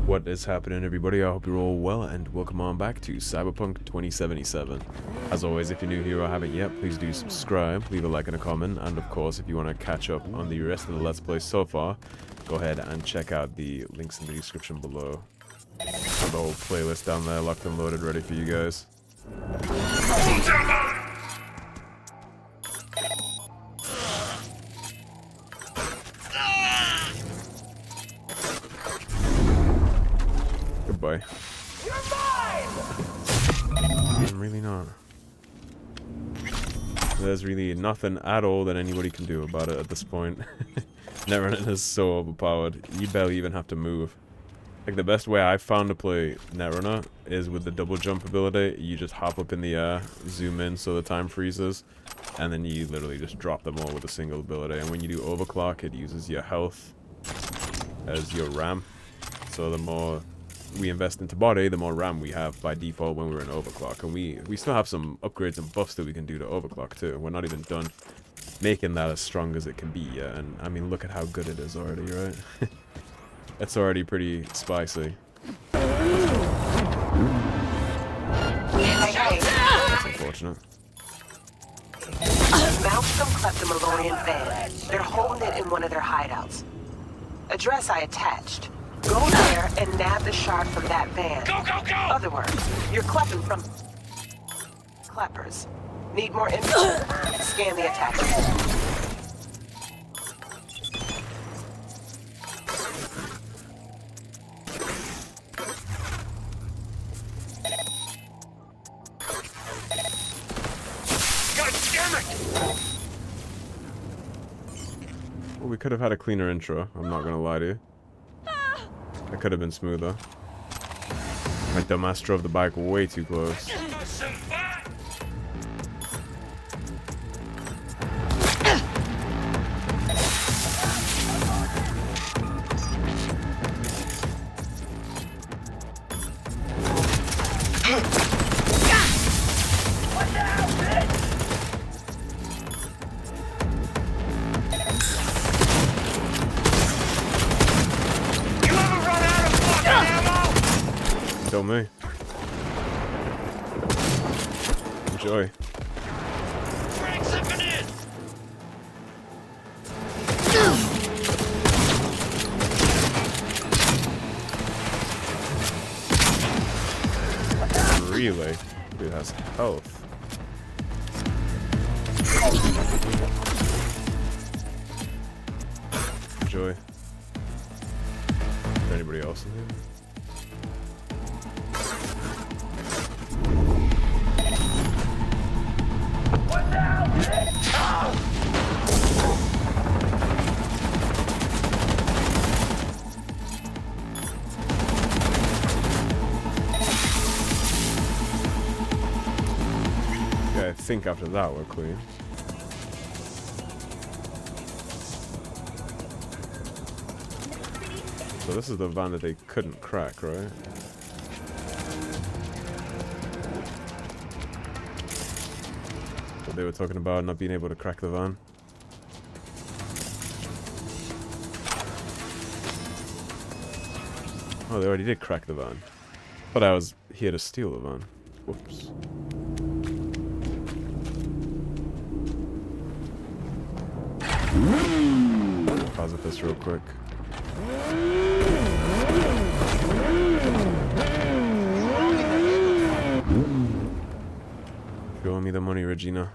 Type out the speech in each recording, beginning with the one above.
What is happening, everybody? I hope you're all well, and welcome on back to Cyberpunk 2077. As always, if you're new here or haven't yet, please do subscribe, leave a like and a comment, and of course, if you want to catch up on the rest of the Let's Play so far, go ahead and check out the links in the description below. Got the whole playlist down there, locked and loaded, ready for you guys. Goodbye. You're mine! I'm really not. There's really nothing at all that anybody can do about it at this point. Netrunner is so overpowered. You barely even have to move. Like, the best way I've found to play Netrunner is with the double jump ability. You just hop up in the air, zoom in so the time freezes, and then you literally just drop them all with a single ability. And when you do overclock, it uses your health as your RAM. So the more we invest into body, the more RAM we have by default when we're in overclock. And we still have some upgrades and buffs that we can do to overclock too. We're not even done making that as strong as it can be yet. And I mean, look at how good it is already, right? It's already pretty spicy. That's unfortunate. Mouse from Kleptomilorian van. They're holding it in one of their hideouts. Address I attached. Go there and nab the shard from that van. Go, go, go! Other words, you're Klepping from Kleppers. Need more info? Scan the attachment. God damn it! Well, we could have had a cleaner intro, I'm not gonna lie to you. That could have been smoother. My dumbass drove the bike way too close. Tell me. Enjoy. Drag something in! Really? Dude has health. Enjoy. Is there anybody else in here? I think after that we're clean. So this is the van that they couldn't crack, right? But they were talking about not being able to crack the van. Oh, they already did crack the van. But I was here to steal the van. Whoops. Pause this real quick. Show me the money, Regina.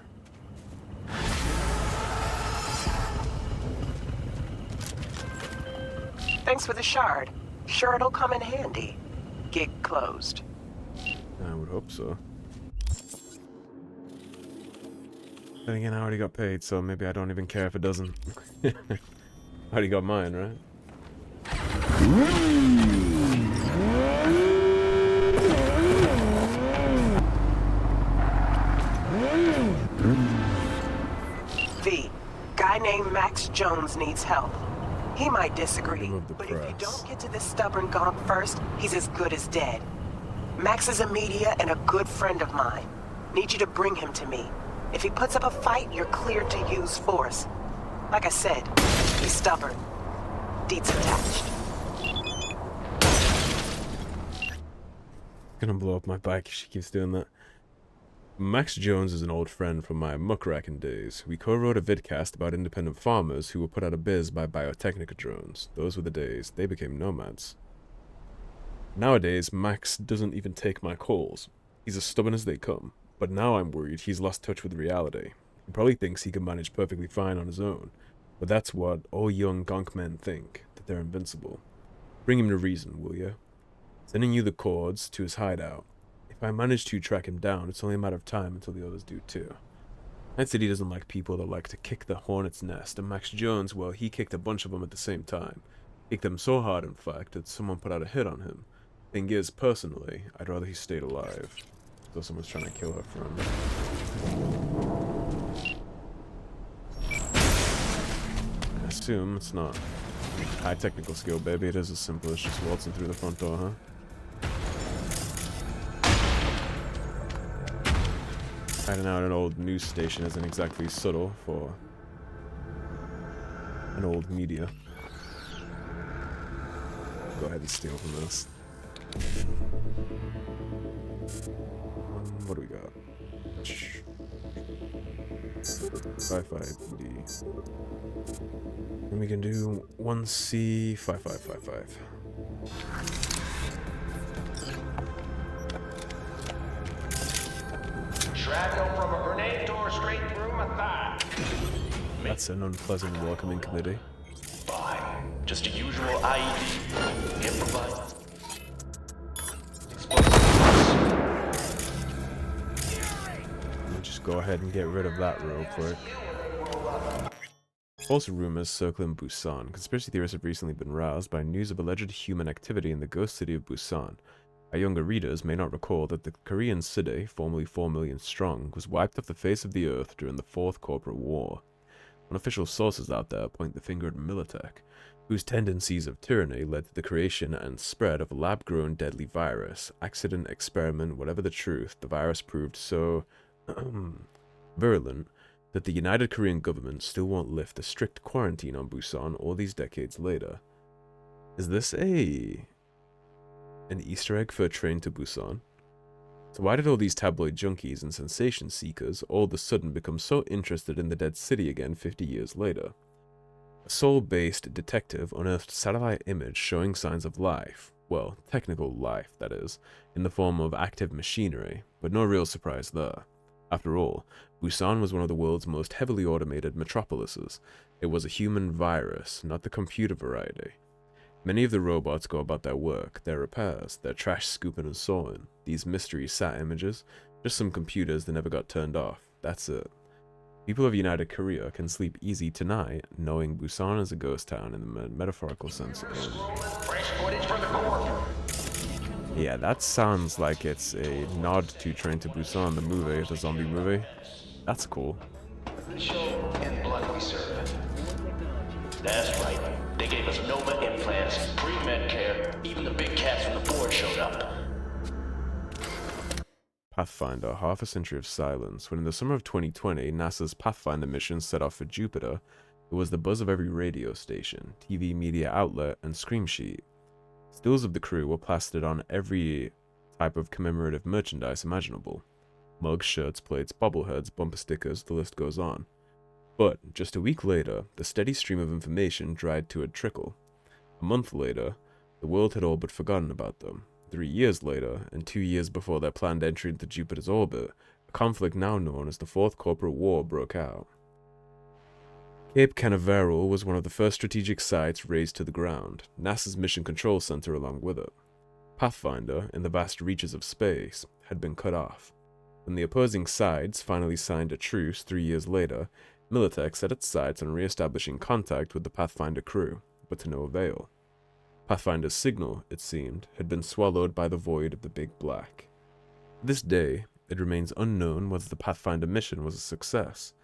Thanks for the shard. Sure it'll come in handy. Gig closed. I would hope so. Then again, I already got paid, so maybe I don't even care if it doesn't. I already got mine, right? V, guy named Max Jones needs help. He might disagree, but if you don't get to this stubborn gomp first, he's as good as dead. Max is a media and a good friend of mine. Need you to bring him to me. If he puts up a fight, you're cleared to use force. Like I said, he's stubborn. Deets attached. gonna blow up my bike if she keeps doing that. Max Jones is an old friend from my muckraking days. We co-wrote a vidcast about independent farmers who were put out of biz by Biotechnica drones. Those were the days. They became nomads. Nowadays, Max doesn't even take my calls. He's as stubborn as they come. But now I'm worried he's lost touch with reality. He probably thinks he can manage perfectly fine on his own. But that's what all young gonk men think, that they're invincible. Bring him to reason, will you? Sending you the cords to his hideout. If I manage to track him down, it's only a matter of time until the others do too. Night City doesn't like people that like to kick the hornet's nest, and Max Jones, well, he kicked a bunch of them at the same time. Kicked them so hard, in fact, that someone put out a hit on him. Thing is, personally, I'd rather he stayed alive. So someone's trying to kill her friend. I assume it's not high technical skill, baby. It is as simple as just waltzing through the front door, huh? Hiding out at an old news station isn't exactly subtle for an old media. Go ahead and steal from this. What do we got? Sci-fi PD. And we can do 1C 5555. Shrapnel from a grenade tore straight through my thigh. That's an unpleasant welcoming committee. Fine. Just a usual IED. Improvise. We'll just go ahead and get rid of that real quick. False rumors circling Busan. Conspiracy theorists have recently been roused by news of alleged human activity in the ghost city of Busan. Our younger readers may not recall that the Korean city, formerly 4 million strong, was wiped off the face of the earth during the Fourth Corporate War. Unofficial sources out there point the finger at Militech, whose tendencies of tyranny led to the creation and spread of a lab-grown deadly virus. Accident, experiment, whatever the truth, the virus proved so virulent that the United Korean government still won't lift a strict quarantine on Busan all these decades later. Is this an Easter egg for a train to Busan? So why did all these tabloid junkies and sensation seekers all of a sudden become so interested in the dead city again 50 years later? A Seoul-based detective unearthed a satellite image showing signs of life. Well, technical life, that is, in the form of active machinery, but no real surprise there. After all, Busan was one of the world's most heavily automated metropolises. It was a human virus, not the computer variety. Many of the robots go about their work, their repairs, their trash scooping and sorting. These mystery sat images, just some computers that never got turned off. That's it. People of United Korea can sleep easy tonight, knowing Busan is a ghost town in the metaphorical sense. Fresh footage from the court. Yeah, that sounds like it's a nod to Train to Busan, the movie, the zombie movie. That's cool. The show and blood we serve. That's right. They gave us Nova implants, pre-med care, even the big cats from the board showed up. Pathfinder, half a century of silence. When in the summer of 2020, NASA's Pathfinder mission set off for Jupiter, it was the buzz of every radio station, TV media outlet, and scream sheet. Stills of the crew were plastered on every type of commemorative merchandise imaginable. Mugs, shirts, plates, bobbleheads, bumper stickers, the list goes on. But, just a week later, the steady stream of information dried to a trickle. A month later, the world had all but forgotten about them. 3 years later, and 2 years before their planned entry into Jupiter's orbit, a conflict now known as the Fourth Corporate War broke out. Cape Canaveral was one of the first strategic sites razed to the ground, NASA's Mission Control Center along with it. Pathfinder, in the vast reaches of space, had been cut off. When the opposing sides finally signed a truce 3 years later, Militech set its sights on re-establishing contact with the Pathfinder crew, but to no avail. Pathfinder's signal, it seemed, had been swallowed by the void of the Big Black. To this day, it remains unknown whether the Pathfinder mission was a success,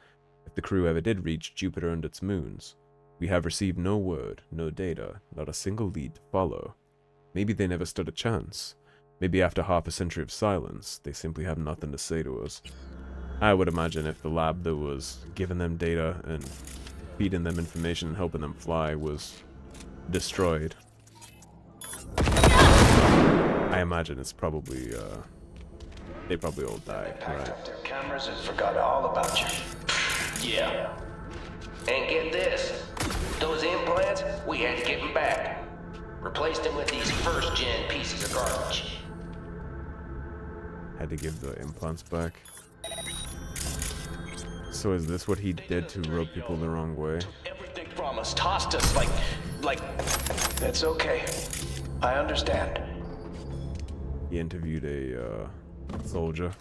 if the crew ever did reach Jupiter and its moons. We have received no word, no data, not a single lead to follow. Maybe they never stood a chance. Maybe after half a century of silence, they simply have nothing to say to us. I would imagine if the lab that was giving them data and feeding them information and helping them fly was destroyed, I imagine it's probably, they probably all died, Packed right? up their cameras and forgot all about you. Yeah. And get this. Those implants, we had to give them back. Replaced them with these first-gen pieces of garbage. Had to give the implants back. So is this what he did to rub people the wrong way? Everything from us, tossed us like... That's okay. I understand. He interviewed a soldier.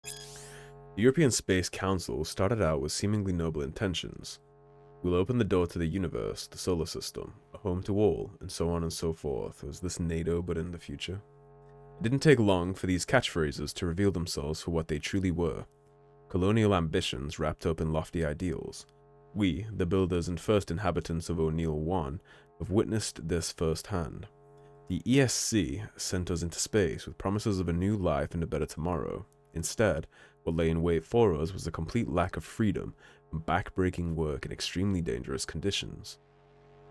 The European Space Council started out with seemingly noble intentions. We'll open the door to the universe, the solar system, a home to all, and so on and so forth. Was this NATO but in the future? It didn't take long for these catchphrases to reveal themselves for what they truly were. Colonial ambitions wrapped up in lofty ideals. We, the builders and first inhabitants of O'Neill 1, have witnessed this firsthand. The ESC sent us into space with promises of a new life and a better tomorrow. Instead, what lay in wait for us was a complete lack of freedom and back-breaking work in extremely dangerous conditions.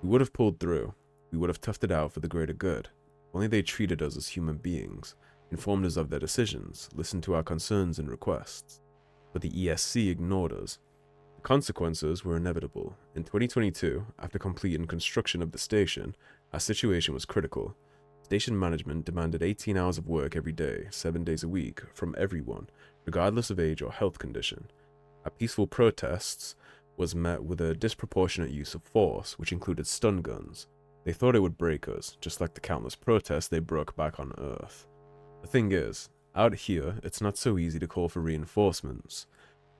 We would have pulled through. We would have toughed it out for the greater good. Only they treated us as human beings, informed us of their decisions, listened to our concerns and requests. But the ESC ignored us. The consequences were inevitable. In 2022, after completing construction of the station, our situation was critical. Station management demanded 18 hours of work every day, 7 days a week, from everyone, regardless of age or health condition. Our peaceful protests was met with a disproportionate use of force, which included stun guns. They thought it would break us, just like the countless protests they broke back on Earth. The thing is, out here, it's not so easy to call for reinforcements.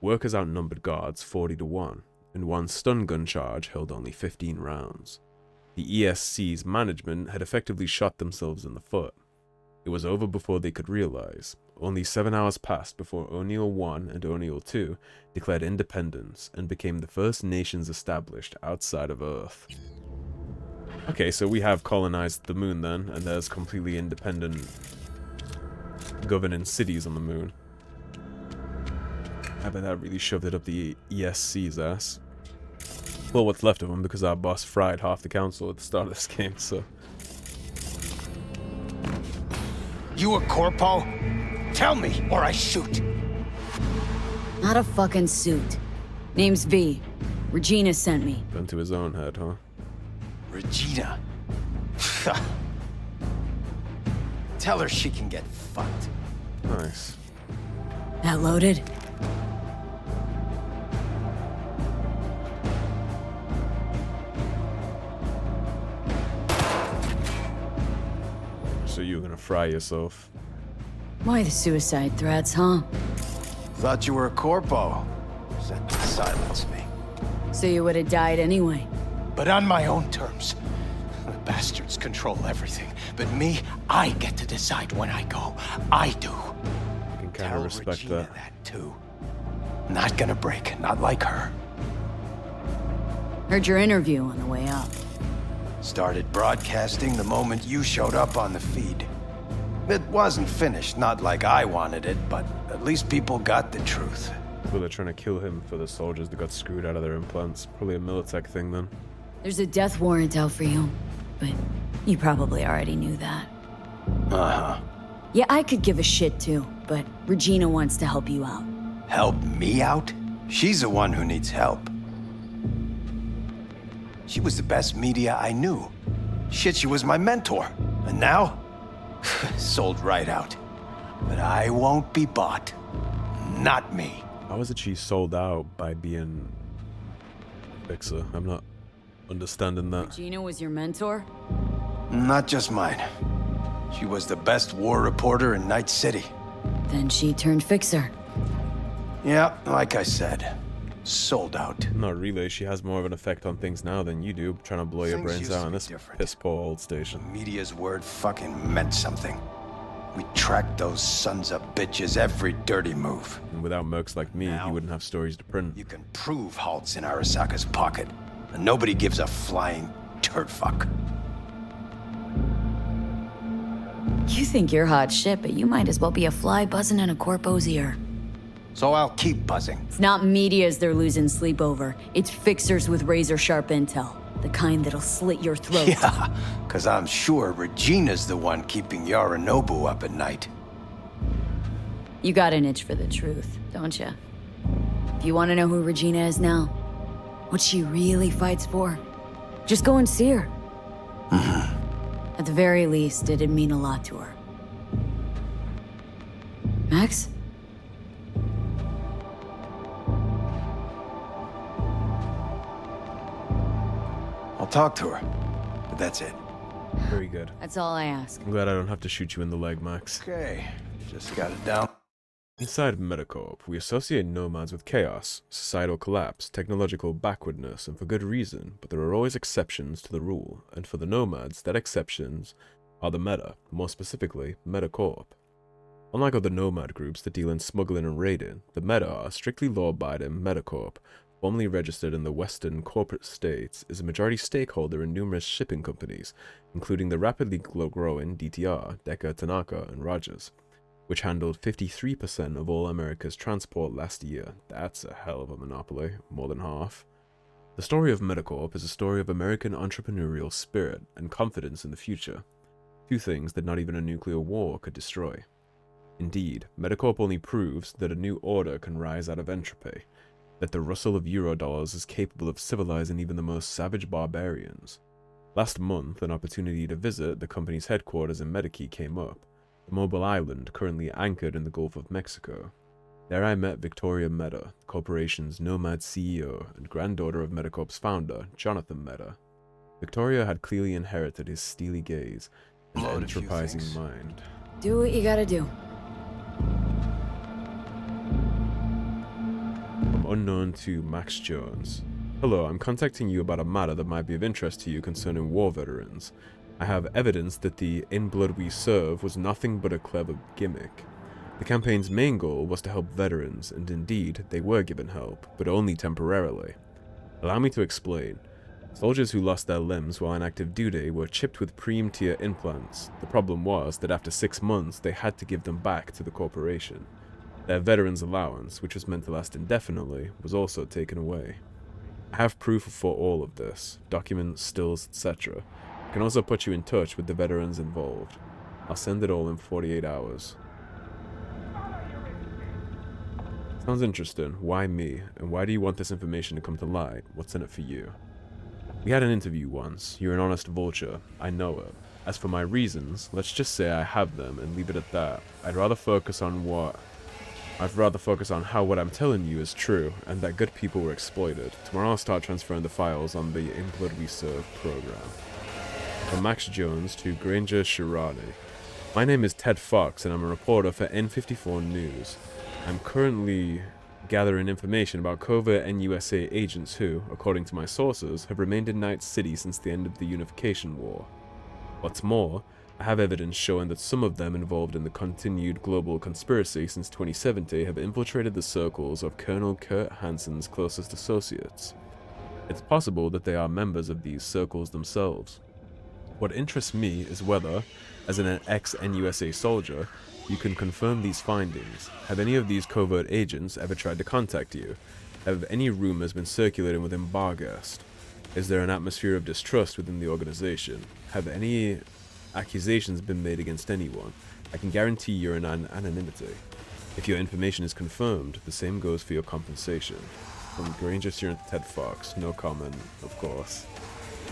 Workers outnumbered guards 40-1, and one stun gun charge held only 15 rounds. The ESC's management had effectively shot themselves in the foot. It was over before they could realize. Only 7 hours passed before O'Neill 1 and O'Neill 2 declared independence and became the first nations established outside of Earth. Okay, so we have colonized the moon then, and there's completely independent governing cities on the moon. I bet that really shoved it up the ESC's ass. Well, what's left of them, because our boss fried half the council at the start of this game, so... You a corpo? Tell me, or I shoot! Not a fucking suit. Name's V. Regina sent me. Gun to his own head, huh? Regina. Tell her she can get fucked. Nice. That loaded? So you're gonna fry yourself. Why the suicide threats, huh? Thought you were a corpo. Said to silence me. So you would have died anyway. But on my own terms. The bastards control everything. But me, I get to decide when I go. I do. I can kind of respect Regina that. too. Not gonna break, not like her. Heard your interview on the way up. Started broadcasting the moment you showed up on the feed. It wasn't finished, not like I wanted it, but at least people got the truth. So they're trying to kill him for the soldiers that got screwed out of their implants. Probably a Militech thing then. There's a death warrant out for you, but you probably already knew that. Uh-huh. Yeah, I could give a shit too, but Regina wants to help you out. Help me out? She's the one who needs help. She was the best media I knew. Shit, she was my mentor. And now? Sold right out. But I won't be bought. Not me. How is it she sold out by being a fixer? I'm not understanding that. Regina was your mentor? Not just mine. She was the best war reporter in Night City. Then she turned fixer. Yeah, like I said. Sold out. Not really. She has more of an effect on things now than you do, trying to blow your Things brains used out to on be this different. piss-poor old station. Media's word fucking meant something. We tracked those sons of bitches every dirty move. And without mercs like me, Now, you wouldn't have stories to print. You can prove Halt's in Arasaka's pocket, and nobody gives a flying turd fuck. You think you're hot shit, but you might as well be a fly buzzing in a corpo's ear. So I'll keep buzzing. It's not medias they're losing sleep over. It's fixers with razor-sharp intel. The kind that'll slit your throat. Yeah, because I'm sure Regina's the one keeping Yorinobu up at night. You got an itch for the truth, don't you? If you want to know who Regina is now, what she really fights for, just go and see her. At the very least, it'd mean a lot to her. Max? I'll talk to her, but that's it. Very good. That's all I ask. I'm glad I don't have to shoot you in the leg, Max. Okay, just got it down. Inside Medicorp, we associate nomads with chaos, societal collapse, technological backwardness, and for good reason, but there are always exceptions to the rule, and for the nomads, that exceptions are the meta, more specifically, Medicorp. Unlike other nomad groups that deal in smuggling and raiding, the meta are strictly law-abiding. Medicorp, formally registered in the Western corporate states, is a majority stakeholder in numerous shipping companies, including the rapidly growing DTR, Decker, Tanaka, and Rogers, which handled 53% of all America's transport last year. That's a hell of a monopoly, more than half. The story of Medicorp is a story of American entrepreneurial spirit and confidence in the future, two things that not even a nuclear war could destroy. Indeed, Medicorp only proves that a new order can rise out of entropy, that the rustle of Eurodollars is capable of civilizing even the most savage barbarians. Last month, an opportunity to visit the company's headquarters in Medikey came up, the mobile island currently anchored in the Gulf of Mexico. There I met Victoria Meta, the corporation's nomad CEO and granddaughter of Medicorp's founder, Jonathan Meta. Victoria had clearly inherited his steely gaze and enterprising mind. Do what you gotta do. From unknown to Max Jones. Hello, I'm contacting you about a matter that might be of interest to you concerning war veterans. I have evidence that the In Blood We Serve was nothing but a clever gimmick. The campaign's main goal was to help veterans, and indeed, they were given help, but only temporarily. Allow me to explain. Soldiers who lost their limbs while on active duty were chipped with premium-tier implants. The problem was that after 6 months, they had to give them back to the corporation. Their veterans allowance, which was meant to last indefinitely, was also taken away. I have proof for all of this, documents, stills, etc. I can also put you in touch with the veterans involved. I'll send it all in 48 hours. Sounds interesting. Why me? And why do you want this information to come to light? What's in it for you? We had an interview once. You're an honest vulture. I know it. As for my reasons, let's just say I have them and leave it at that. I'd rather focus on how what I'm telling you is true, and that good people were exploited. Tomorrow I'll start transferring the files on the In Blood We Serve program. From Max Jones to Granger Shirani. My name is Ted Fox, and I'm a reporter for N54 News. I'm currently gathering information about covert NUSA agents who, according to my sources, have remained in Night City since the end of the Unification War. What's more, I have evidence showing that some of them involved in the continued global conspiracy since 2070 have infiltrated the circles of Colonel Kurt Hansen's closest associates. It's possible that they are members of these circles themselves. What interests me is whether, as an ex-NUSA soldier, you can confirm these findings. Have any of these covert agents ever tried to contact you? Have any rumors been circulating within Barghest? Is there an atmosphere of distrust within the organization? Have any accusations been made against anyone? I can guarantee you're in anonymity. If your information is confirmed, the same goes for your compensation. From Granger to Ted Fox, no comment, of course.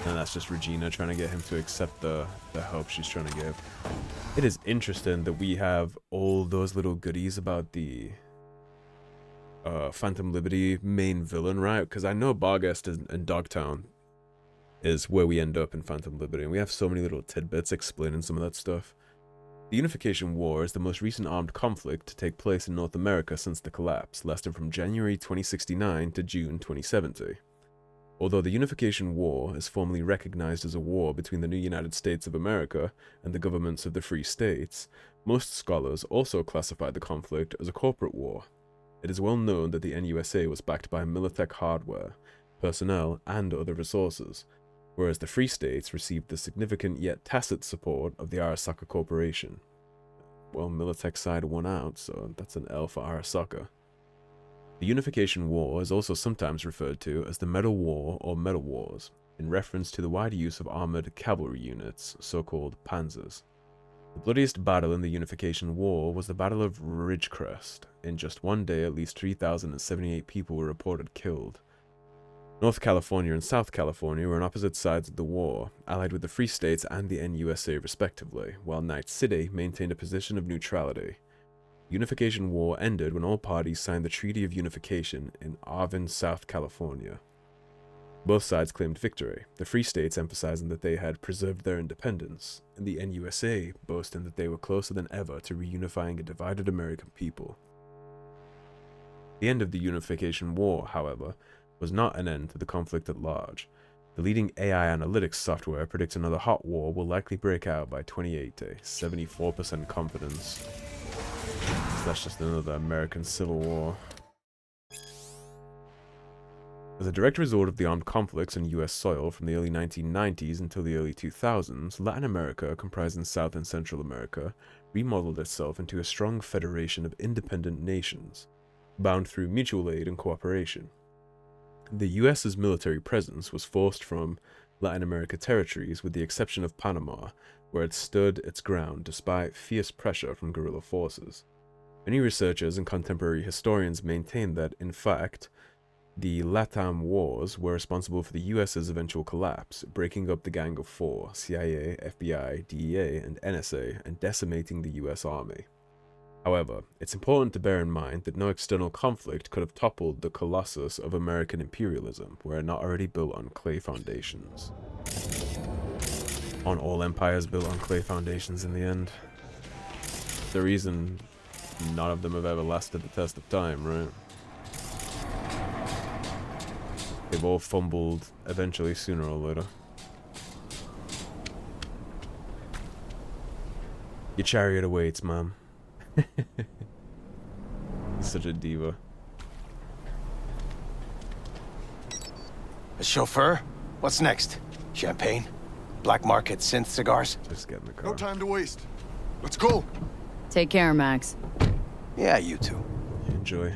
And that's just Regina trying to get him to accept the help she's trying to give. It is interesting that we have all those little goodies about the Phantom Liberty main villain, right? Because I know Barghest and Dogtown is where we end up in Phantom Liberty, and we have so many little tidbits explaining some of that stuff. The Unification War is the most recent armed conflict to take place in North America since the collapse, lasting from January 2069 to June 2070. Although the Unification War is formally recognized as a war between the new United States of America and the governments of the Free States, most scholars also classify the conflict as a corporate war. It is well known that the NUSA was backed by Militech hardware, personnel, and other resources, whereas the Free States received the significant yet tacit support of the Arasaka Corporation. Well, Militech's side won out, so that's an L for Arasaka. The Unification War is also sometimes referred to as the Metal War or Metal Wars. in reference to the wide use of armored cavalry units, so-called panzers. The bloodiest battle in the Unification War was the Battle of Ridgecrest. In just one day, at least 3,078 people were reported killed. North California and South California were on opposite sides of the war, allied with the Free States and the NUSA respectively, while Night City maintained a position of neutrality. The Unification War ended when all parties signed the Treaty of Unification in Arvin, South California. Both sides claimed victory, the Free States emphasizing that they had preserved their independence, and the NUSA boasting that they were closer than ever to reunifying a divided American people. The end of the Unification War, however, was not an end to the conflict at large. The leading AI analytics software predicts another hot war will likely break out by 2080, 74% confidence. So that's just another American Civil War. As a direct result of the armed conflicts on US soil from the early 1990s until the early 2000s, Latin America, comprising South and Central America, remodeled itself into a strong federation of independent nations, bound through mutual aid and cooperation. The US's military presence was forced from Latin America territories with the exception of Panama, where it stood its ground despite fierce pressure from guerrilla forces. Many researchers and contemporary historians maintain that, in fact, the LATAM wars were responsible for the US's eventual collapse, breaking up the Gang of Four, CIA, FBI, DEA, and NSA, and decimating the US Army. However, it's important to bear in mind that no external conflict could have toppled the colossus of American imperialism, were it not already built on clay foundations. On all empires built on clay foundations in the end. The reason none of them have ever lasted the test of time, right? They've all fumbled eventually, sooner or later. Your chariot awaits, ma'am. He's such a diva. A chauffeur? What's next? Champagne? Black market synth cigars? Just get in the car. No time to waste. Let's go. Take care, Max. Yeah, you too. Enjoy.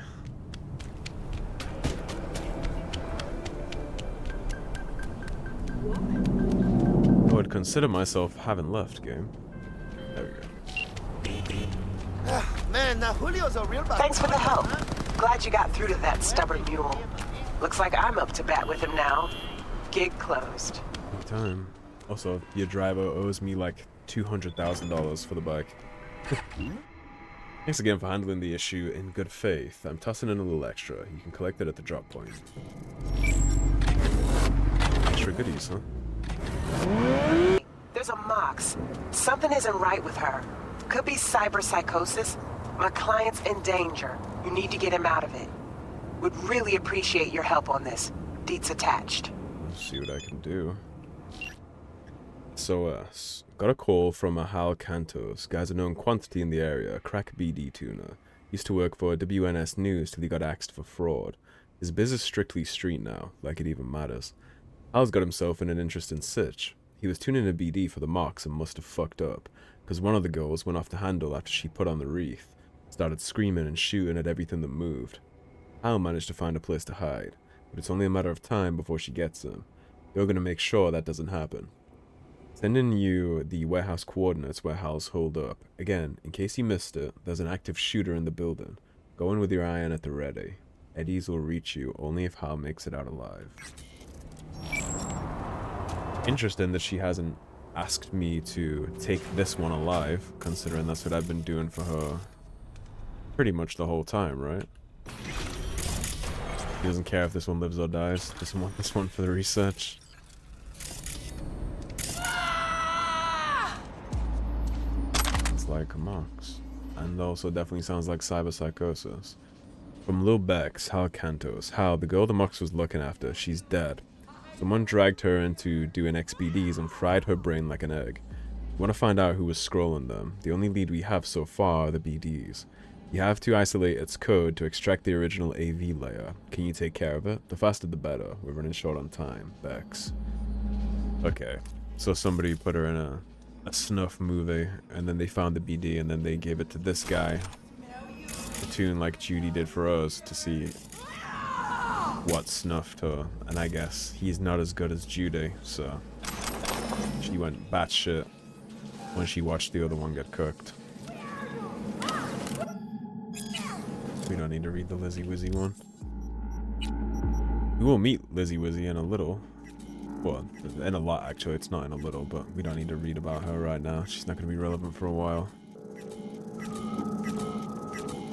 I would consider myself having left, game. There we go. Man, Julio's a real Thanks for the help. Glad you got through to that stubborn mule. Looks like I'm up to bat with him now. Gig closed. Big time. Also, your driver owes me like $200,000 for the bike. Thanks again for handling the issue in good faith. I'm tossing in a little extra. You can collect it at the drop point. Extra goodies, huh? There's a Mox. Something isn't right with her. Could be cyberpsychosis. My client's in danger. You need to get him out of it. Would really appreciate your help on this. Deets attached. Let's see what I can do. So, got a call from a Hal Cantos. Guy's a known quantity in the area, crack BD tuner. Used to work for WNS News till he got axed for fraud. His biz is strictly street now, like it even matters. Hal's got himself in an interesting sitch. He was tuning a BD for the Mox and must have fucked up, because one of the girls went off the handle after she put on the wreath. Started screaming and shooting at everything that moved. Hal managed to find a place to hide, but it's only a matter of time before she gets him. You're gonna make sure that doesn't happen. Sending you the warehouse coordinates where Hal's holed up. Again, in case you missed it, there's an active shooter in the building. Go in with your iron at the ready. Eddies will reach you only if Hal makes it out alive. Interesting that she hasn't asked me to take this one alive, considering that's what I've been doing for her pretty much the whole time, right? He doesn't care if this one lives or dies. Doesn't want this one for the research. It's like a Mox. And also definitely sounds like cyberpsychosis. From Lil Bex, Hal Cantos. Hal, the girl the Mox was looking after, she's dead. Someone dragged her into doing XBDs and fried her brain like an egg. You want to find out who was scrolling them. The only lead we have so far are the BDs. You have to isolate its code to extract the original AV layer. Can you take care of it? The faster the better. We're running short on time. Bex. Okay. So somebody put her in a snuff movie, and then they found the BD, and then they gave it to this guy to tune like Judy did for us to see what snuffed her, and I guess he's not as good as Judy, so she went batshit when she watched the other one get cooked. We don't need to read the Lizzie Wizzy one. We will meet Lizzie Wizzy in a little. Well, in a lot actually, it's not in a little, but we don't need to read about her right now. She's not going to be relevant for a while.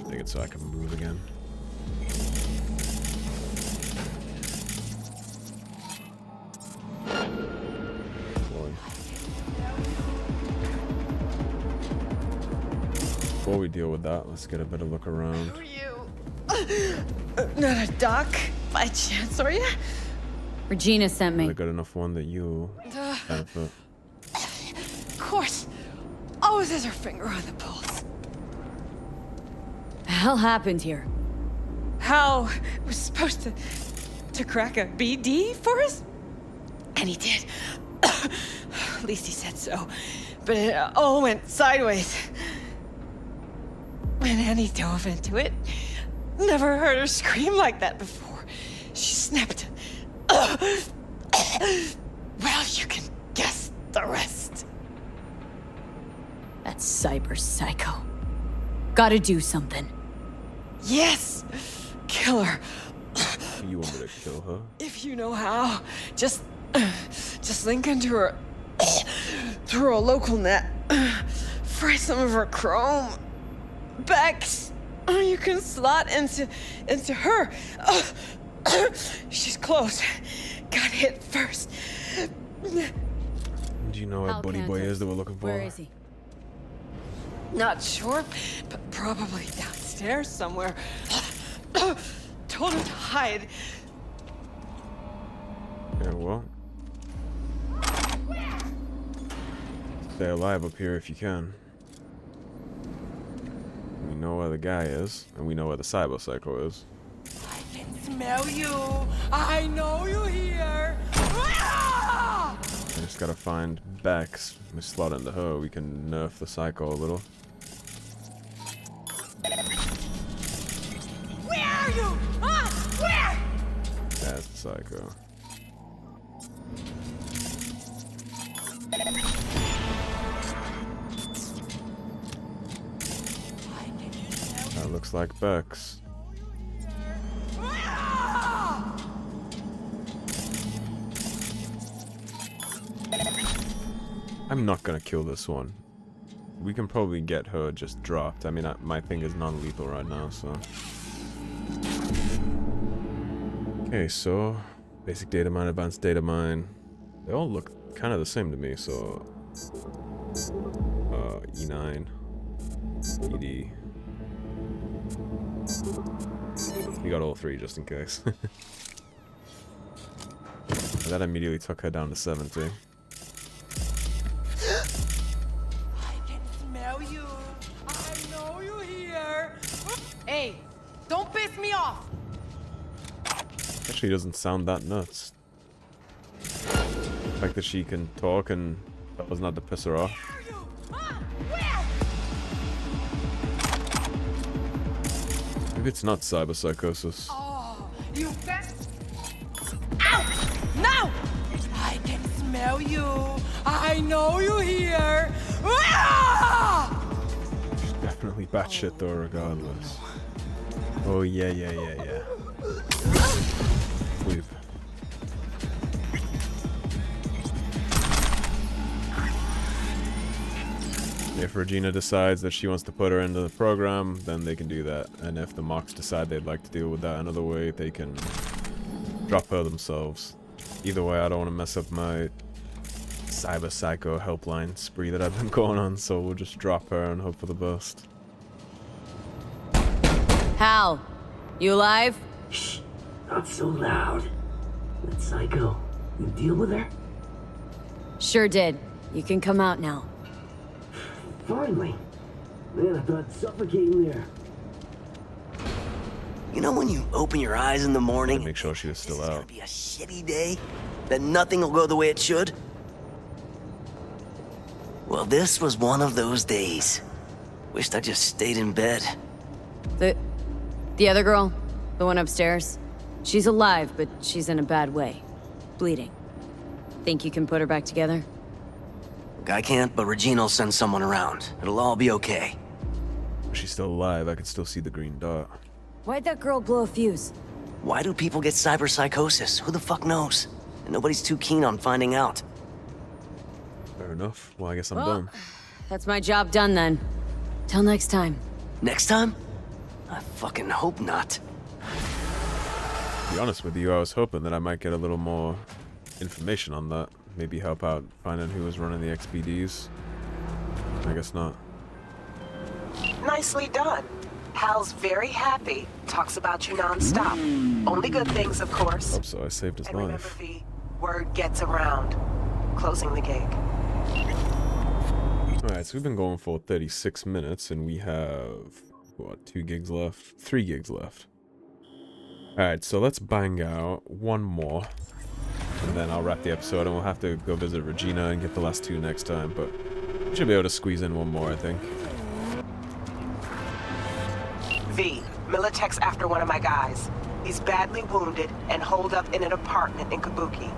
Take it so I can move again. Boy. Before we deal with that, let's get a better look around. Who are you? Not a doc, by chance, are you? Regina sent me. A good enough one that you benefit. Of course. Always has her finger on the pulse. The hell happened here? Hal was supposed to crack a BD for us? And he did. At least he said so. But it all went sideways. And Annie dove into it. Never heard her scream like that before. She snapped. Well, you can guess the rest. That's Cyberpsycho. Gotta do something. Yes! Kill her. You want me to kill her? If you know how. Just link into her through a local net. Fry some of her chrome. Bex, you can slot into her. She's close. Got hit first. Do you know where Hal Buddy Boy Cantor. is that we're looking for? Where is he? Not sure, but probably downstairs somewhere. Told him to hide. Yeah, well. Stay alive up here if you can. We know where the guy is, and we know where the Cyberpsycho is. I can smell you. I know you here. Ah! I just gotta find Bex. We slot into her, we can nerf the Psycho a little. Where are you? Where? That's the Psycho. That looks like Bex. I'm not gonna kill this one. We can probably get her just dropped. I mean, my thing is non-lethal right now, so... Okay, so... Basic data mine, advanced data mine. They all look kind of the same to me, so... E9. ED. We got all three just in case. That immediately took her down to 70. I can smell you. I know you here. Hey, don't piss me off. Actually doesn't sound that nuts. The fact that she can talk and that was not to piss her off. Where are you? Where? Maybe it's not cyberpsychosis. Oh, you bet. Ow! No! I can smell you. I know you here. Ah! She's definitely batshit though, regardless. Oh yeah. We've. If Regina decides that she wants to put her into the program, then they can do that. And if the Mox decide they'd like to deal with that another way, they can drop her themselves. Either way, I don't want to mess up my Cyberpsycho helpline spree that I've been going on, so we'll just drop her and hope for the best. Hal, you alive? Shh, not so loud. That Psycho, you deal with her? Sure did. You can come out now. Finally. Man, I thought I'd suffocate in there. You know when you open your eyes in the morning, Make sure she was still it's gonna out. be a shitty day, that nothing will go the way it should? Well, this was one of those days. Wished I just stayed in bed. The other girl? The one upstairs? She's alive, but she's in a bad way. Bleeding. Think you can put her back together? Look, I can't, but Regina will send someone around. It'll all be okay. She's still alive. I can still see the green dot. Why'd that girl blow a fuse? Why do people get cyberpsychosis? Who the fuck knows? And nobody's too keen on finding out. Fair enough. Well, I guess I'm done. That's my job done then. Till next time. Next time? I fucking hope not. To be honest with you, I was hoping that I might get a little more information on that. Maybe help out finding who was running the XPDs. I guess not. Nicely done. Hal's very happy. Talks about you non-stop. Only good things, of course. Hope so. I saved his And remember, life. V, word gets around. Closing the gig. Alright, so we've been going for 36 minutes, and we have, what, 2 gigs left? 3 gigs left. Alright, so let's bang out one more, and then I'll wrap the episode, and we'll have to go visit Regina and get the last 2 next time, but we should be able to squeeze in one more, I think. V, Militech's after one of my guys. He's badly wounded and holed up in an apartment in Kabuki.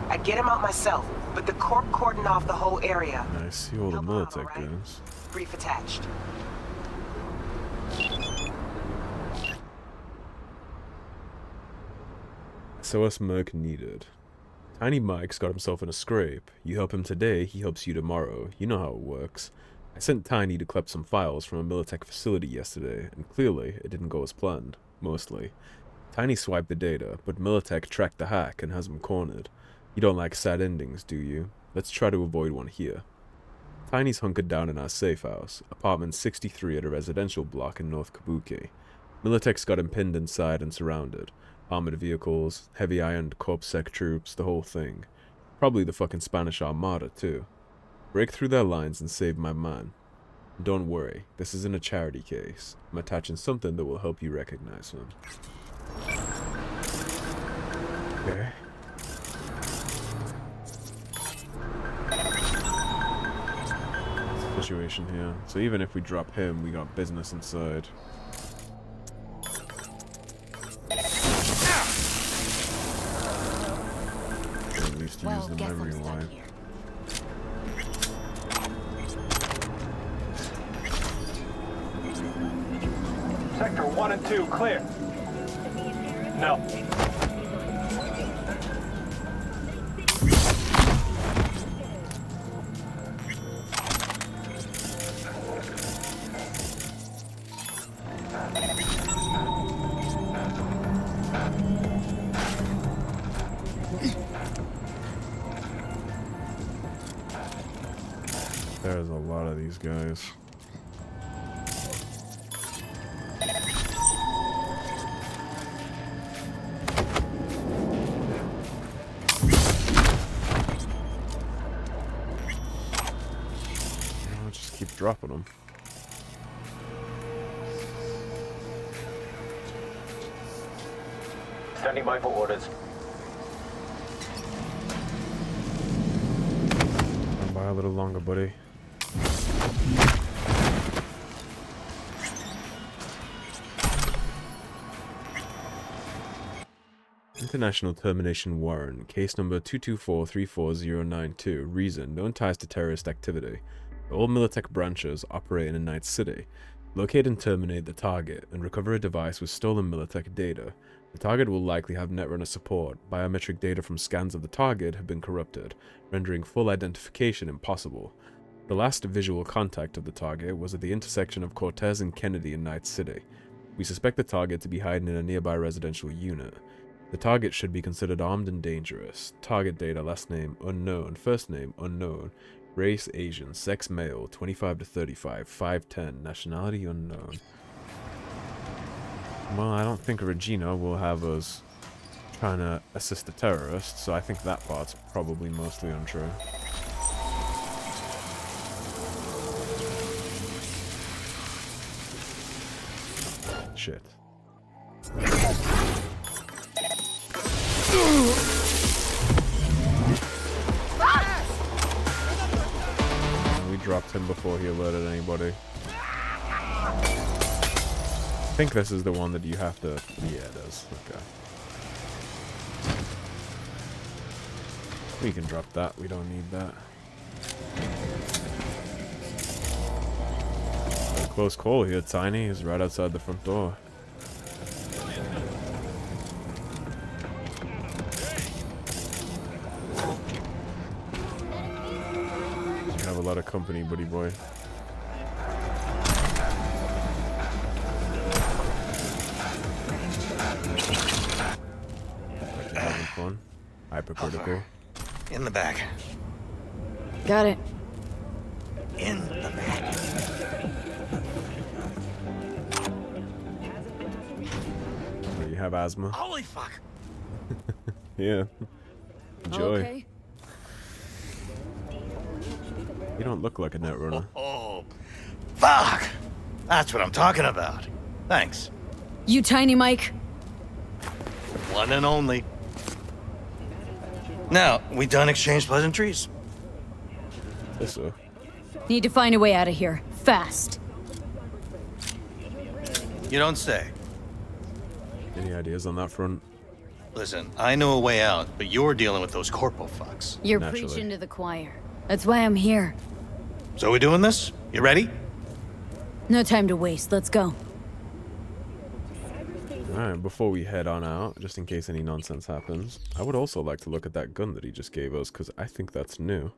I'd get him out myself, but the corp cordoned off the whole area. I see all the Help him out, Militech alright? guys. Brief attached. SOS Merc needed. Tiny Mike's got himself in a scrape. You help him today, he helps you tomorrow. You know how it works. I sent Tiny to collect some files from a Militech facility yesterday, and clearly, it didn't go as planned. Mostly. Tiny swiped the data, but Militech tracked the hack and has him cornered. You don't like sad endings, do you? Let's try to avoid one here. Tiny's hunkered down in our safe house, apartment 63 at a residential block in North Kabuki. Militech's got him pinned inside and surrounded. Armored vehicles, heavy ironed corpsec troops, the whole thing. Probably the fucking Spanish Armada, too. Break through their lines and save my man. Don't worry, this isn't a charity case. I'm attaching something that will help you recognize him. Okay. Situation here. So even if we drop him, we got business inside. At least use the memory wipe. Sector 1 and 2, clear. No. There's a lot of these guys. I'll just keep dropping them. Standing by for orders. Stand by a little longer, buddy. International Termination Warrant, case number 224-34092, reason, known ties to terrorist activity. All Militech branches operate in Night City. Locate and terminate the target, and recover a device with stolen Militech data. The target will likely have Netrunner support. Biometric data from scans of the target have been corrupted, rendering full identification impossible. The last visual contact of the target was at the intersection of Cortez and Kennedy in Night City. We suspect the target to be hiding in a nearby residential unit. The target should be considered armed and dangerous. Target data, last name unknown, first name unknown, race Asian, sex male, 25 to 35, 5'10", nationality unknown. Well, I don't think Regina will have us trying to assist the terrorists, so I think that part's probably mostly untrue. Shit. We dropped him before he alerted anybody. I think this is the one that you have to... Yeah, it is. Okay. We can drop that. We don't need that. A close call here, Tiny. He's right outside the front door. You have a lot of company, buddy boy. Like you're having fun. Hypercritical. In the back. Got it. In the back. Oh, you have asthma? Holy fuck! Yeah. Enjoy. Okay. You don't look like a netrunner. Oh, fuck! That's what I'm talking about. Thanks. You tiny Mike. One and only. Now, we done exchange pleasantries? Yes, sir. Need to find a way out of here. Fast. You don't say. Any ideas on that front? Listen, I know a way out, but you're dealing with those corpo fucks. You're Naturally. preaching to the choir. That's why I'm here. So we doing this? You ready? No time to waste. Let's go. Alright, before we head on out, just in case any nonsense happens, I would also like to look at that gun that he just gave us, because I think that's new.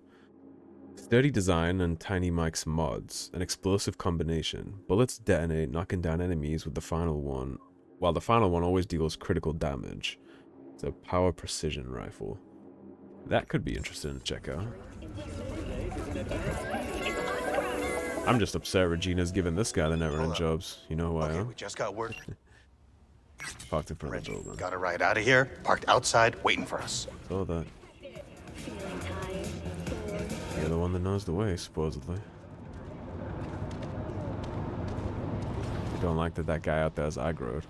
Sturdy design and Tiny Mike's mods. An explosive combination. Bullets detonate, knocking down enemies with the final one, while the final one always deals critical damage. It's a power precision rifle. That could be interesting to check out. I'm just upset Regina's giving this guy the never-ending jobs. You know who I am? We just got word. Parked in front of the building. Got a ride out of here, parked outside, waiting for us. Saw that. You're the one that knows the way, supposedly. You don't like that guy out there is aggroed.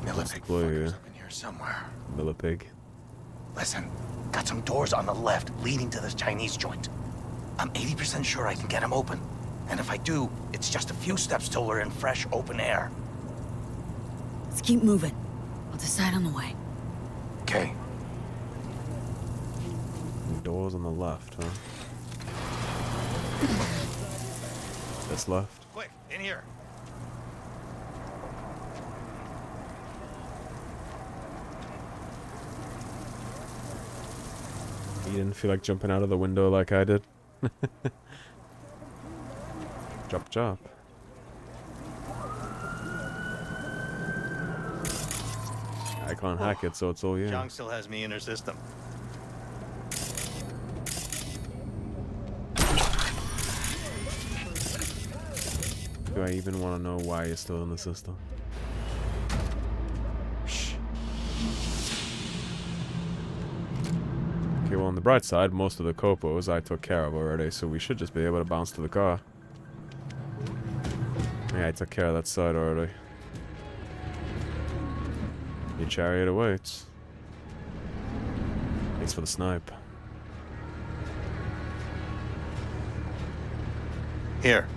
Militech blue fuckers here. up in here somewhere. Millipig. Listen, got some doors on the left leading to this Chinese joint. I'm 80% sure I can get them open. And if I do, it's just a few steps till we're in fresh, open air. Let's keep moving. I'll decide on the way. Okay. Doors on the left, huh? This left. Quick, in here. You didn't feel like jumping out of the window like I did? Chop chop. I can't hack it, so it's all you. John still has me in her system. Do I even want to know why you're still in the system? Shh. Okay, well on the bright side, most of the copos I took care of already, so we should just be able to bounce to the car. Yeah, I took care of that side already. Your chariot awaits. Thanks for the snipe. Here.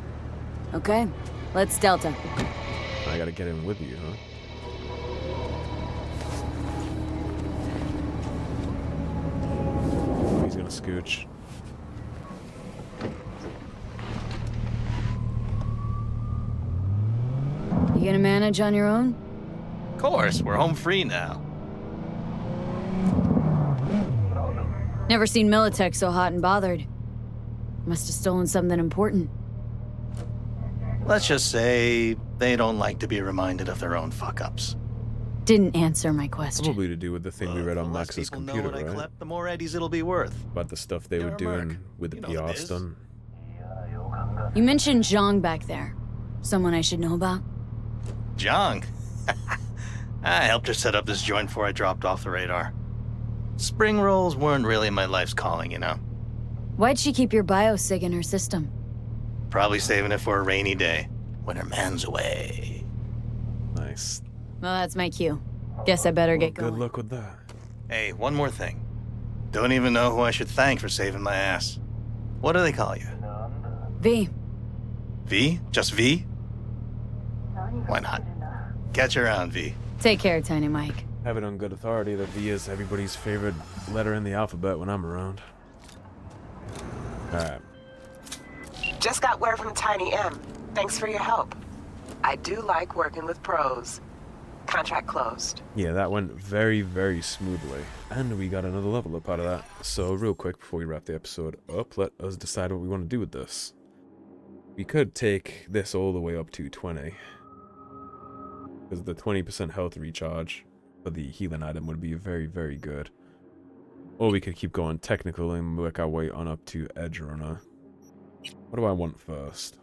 Okay. Let's Delta. I gotta get in with you, huh? He's gonna scooch. You gonna manage on your own? Of course, we're home free now. Never seen Militech so hot and bothered. Must have stolen something important. Let's just say they don't like to be reminded of their own fuck-ups. Didn't answer my question. Probably to do with the thing we read on The less Max's people computer, know what I right? collect, the more eddies it'll be worth. About the stuff they You're were a doing merc. with the You know the PR biz. stunt. You mentioned Zhang back there. Someone I should know about? Jong. I helped her set up this joint before I dropped off the radar. Spring rolls weren't really my life's calling, you know? Why'd she keep your biosig in her system? Probably saving it for a rainy day, when her man's away. Nice. Well, that's my cue. Guess I better get Good going. luck with that. Hey, one more thing. Don't even know who I should thank for saving my ass. What do they call you? V. V? Just V? Why not? Catch you around, V. Take care, Tiny Mike. have it on good authority that V is everybody's favorite letter in the alphabet when I'm around. Alright. Just got word from Tiny M. Thanks for your help. I do like working with pros. Contract closed. Yeah, that went very, very smoothly. And we got another level up out of that. So real quick, before we wrap the episode up, let us decide what we want to do with this. We could take this all the way up to 20. Because the 20% health recharge for the healing item would be very, very good. Or we could keep going technical and work our way on up to Edge Runner. What do I want first?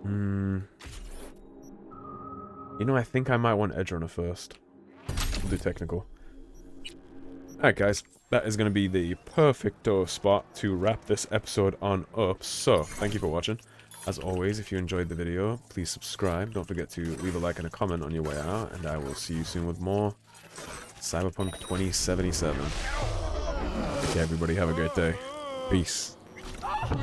You know, I think I might want Edge Runner first. We'll do technical. Alright guys, that is going to be the perfecto spot to wrap this episode on up. So, thank you for watching. As always, if you enjoyed the video, please subscribe. Don't forget to leave a like and a comment on your way out. And I will see you soon with more Cyberpunk 2077. Okay, everybody, have a great day. Peace.